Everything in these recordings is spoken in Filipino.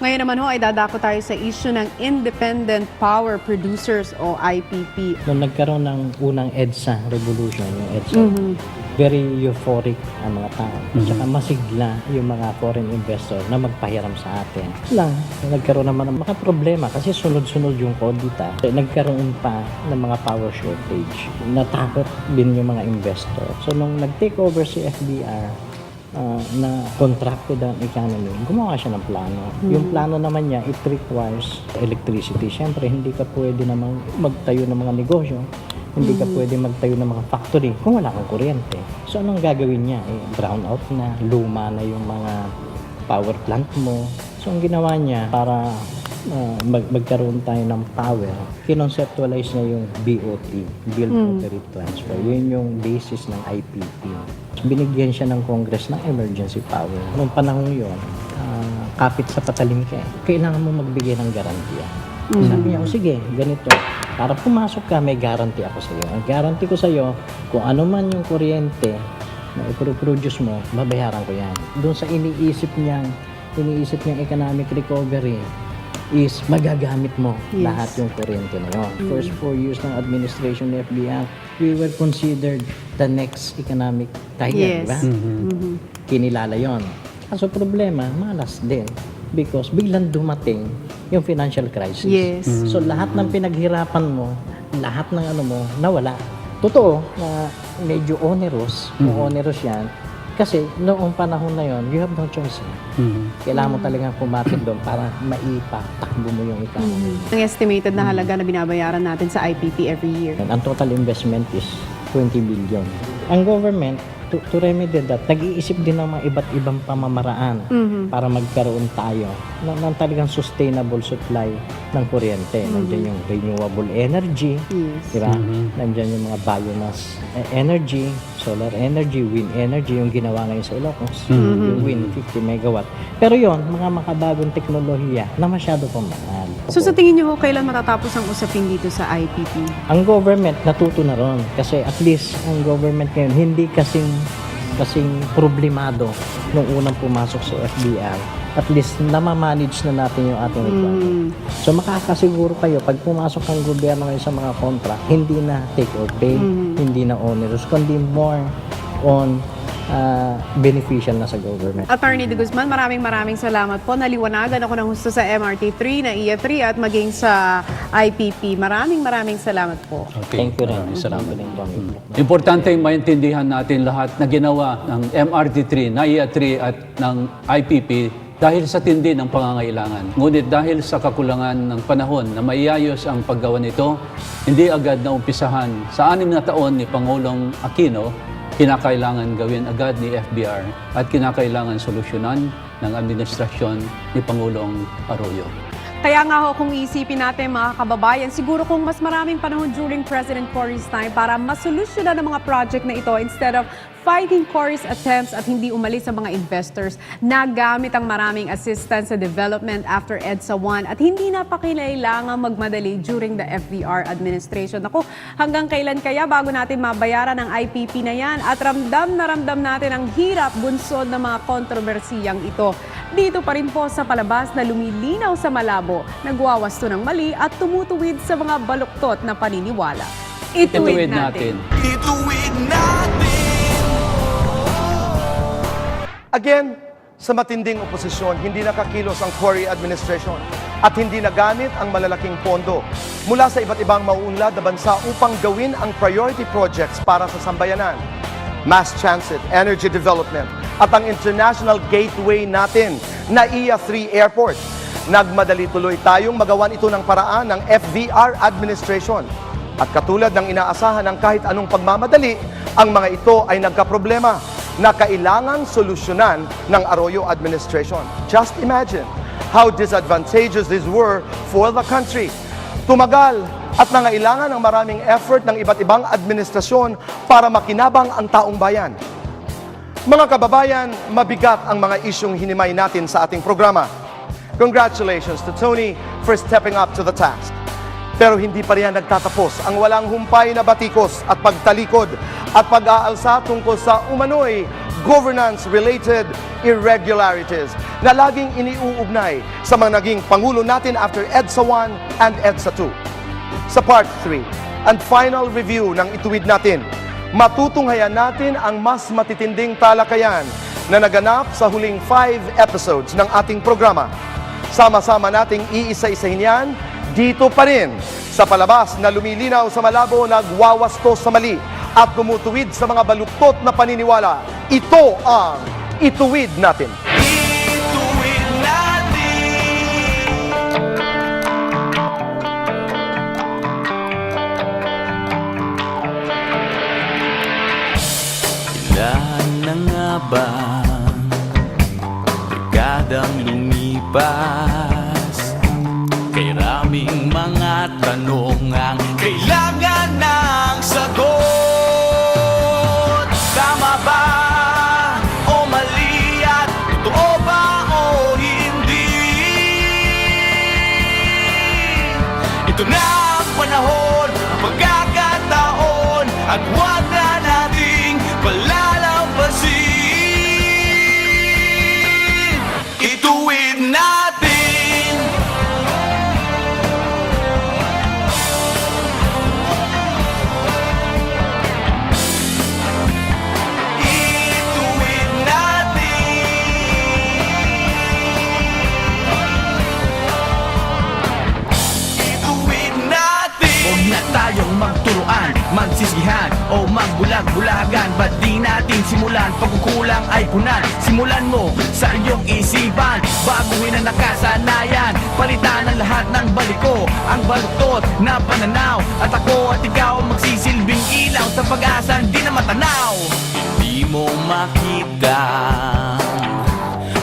Ngayon naman ho ay dadako tayo sa issue ng Independent Power Producers o IPP. Nung nagkaroon ng unang EDSA revolution, yung EDSA, very euphoric ang mga tao. At saka masigla yung mga foreign investor na magpahiram sa atin. Nagkaroon naman ng mga problema kasi sunod-sunod yung kodita. Nagkaroon pa ng mga power shortage. Natakot din yung mga investor. So nung nag-take over si FBR, na contracted ang economy, gumawa siya ng plano. Yung plano naman niya, it requires electricity. Siyempre, hindi ka pwede namang magtayo ng mga negosyo, hindi ka pwede magtayo ng mga factory kung wala kang kuryente. So, anong gagawin niya? Brown out na, luma na yung mga power plant mo. So, ang ginawa niya para magkaroon tayo ng power, kinonceptualize niya yung BOT, Build, Operate, Transfer. Yun yung basis ng IPP. Binigyan siya ng Congress ng emergency power. Noong panahon yun, kapit sa patalim ka, kailangan mo magbigay ng garantiya. Sabi niya, sige, ganito. Para pumasok ka, may guarantee ako sa iyo. Ang guarantee ko sa iyo, kung ano man yung kuryente na i-produce mo, babayaran ko yan. Doon sa iniisip niyang economic recovery, is magagamit mo lahat yung kuryente na yun. First 4 years ng administration ni FBR, we were considered the next economic tiger, di ba? Kinilala yon. Kaso problema, malas din. Because biglang dumating yung financial crisis. So lahat ng pinaghirapan mo, lahat ng ano mo, nawala. Totoo na medyo onerous, onerous yan. Kasi noong panahon na yon, you have no choice. Kailangan mo talagang pumatik doon para maipatakbo mo yung economy. Ang estimated na halaga na binabayaran natin sa IPP every year. And ang total investment is 20 billion. Ang government, to remedy that, nag-iisip din ng mga iba't ibang pamamaraan para magkaroon tayo ng talagang sustainable supply ng kuryente. Nandiyan yung renewable energy, di ba? Nandiyan yung mga biomass energy, solar energy, wind energy, yung ginawa ngayon sa Ilocos, yung wind, 50 megawatt. Pero yon, mga makabagong teknolohiya na masyado pang mahal. So sa tingin niyo ho, kailan matatapos ang usapin dito sa IPP? Ang government natuto na ron kasi at least ang government ngayon hindi kasing problemado nung unang pumasok sa FBR. At least namamanage na natin yung ating requirement. So makakasiguro kayo pag pumasok ang gobyerno ngayon sa mga contract, hindi na take or pay, hindi na onerous, kundi more on beneficial na sa government. Attorney De Guzman, maraming salamat po. Naliwanagan ako ng husto sa MRT3, na IA3 at maging sa IPP. Maraming salamat po. Okay. Thank you rin. Salamat. Importante. Importante maintindihan natin lahat na ginawa ng MRT3, NAIA3 at ng IPP dahil sa tindi ng pangangailangan. Ngunit dahil sa kakulangan ng panahon na maiayos ang paggawa nito, hindi agad na umpisahan sa 6 na taon ni Pangulong Aquino, kinakailangan gawin agad ni FBR at kinakailangan solusyonan ng administrasyon ni Pangulong Arroyo. Kaya nga ho, kung iisipin natin mga kababayan, siguro kung mas maraming panahon during President Cory's time para masolusyonan ang mga project na ito instead of fighting Cory's attempts at hindi umalis sa mga investors, nagamit ang maraming assistance sa development after EDSA 1 at hindi na pa kailangan magmadali during the FBR administration. Ako, hanggang kailan kaya bago natin mabayaran ang IPP na yan at ramdam natin ang hirap bunsod ng mga kontrobersiyang ito. Dito pa rin po sa palabas na lumilinaw sa malabo, nagwawasto ng mali at tumutuwid sa mga baluktot na paniniwala. Ituwid natin. Ituwid natin! Again, sa matinding oposisyon, hindi nakakilos ang Cory administration at hindi nagamit ang malalaking pondo mula sa iba't ibang mauunlad na bansa upang gawin ang priority projects para sa sambayanan. Mass transit, energy development, at ang international gateway natin na IA3 Airport. Nagmadali tuloy tayong magawan ito ng paraan ng FBR administration. At katulad ng inaasahan ng kahit anong pagmamadali, ang mga ito ay nagkaproblema na kailangan solusyonan ng Arroyo administration. Just imagine how disadvantageous these were for the country. Tumagal at nangailangan ng maraming effort ng iba't ibang administrasyon para makinabang ang taong bayan. Mga kababayan, mabigat ang mga isyong hinimay natin sa ating programa. Congratulations to Tony for stepping up to the task. Pero hindi pa riyan nagtatapos ang walang humpay na batikos at pagtalikod at pag-aalsa tungkol sa umano'y governance-related irregularities na laging iniuugnay sa mga naging Pangulo natin after EDSA 1 and EDSA 2. Sa Part 3 and final review ng ituwid natin, matutunghayan natin ang mas matitinding talakayan na naganap sa huling 5 episodes ng ating programa. Sama-sama nating iisa-isahin yan dito pa rin sa palabas na lumilinaw sa malabo, nagwawastos sa mali at tumutuwid sa mga baluktot na paniniwala. Ito ang Ituwid Natin. Ituwid natin. Ilan na nga ba dekadang lumipas, kay raming mga tanong ang kailangan ng sagot. Tama ba o mali at totoo ba o hindi? Ito na ang panahon, ang pagkakataon, at huwag na nating palalampasin. Ituwid natin. Ituwid natin. Ituwid natin. Huwag na tayong magturuan, magsisihan o magbulag-bulagan. Ba't di natin simulan? Pagkukulang ay punan. Simulan mo sa iyong isipan, baguhin ang nakasanayan, palitan ang lahat ng baliko, ang baluktot na pananaw. At ako at ikaw ang magsisilbing ilaw sa pag-asa di na matanaw. Hindi mo makita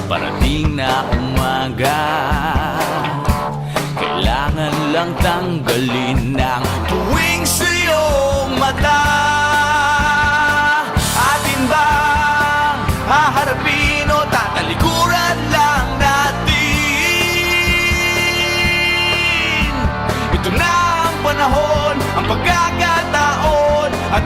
parating na umaga, kailangan lang tanggalin ng tuwing sa iyong mata. Atin bang haharapin o tatalikuran lang natin? Ito na ang panahon, ang pagkakataon, at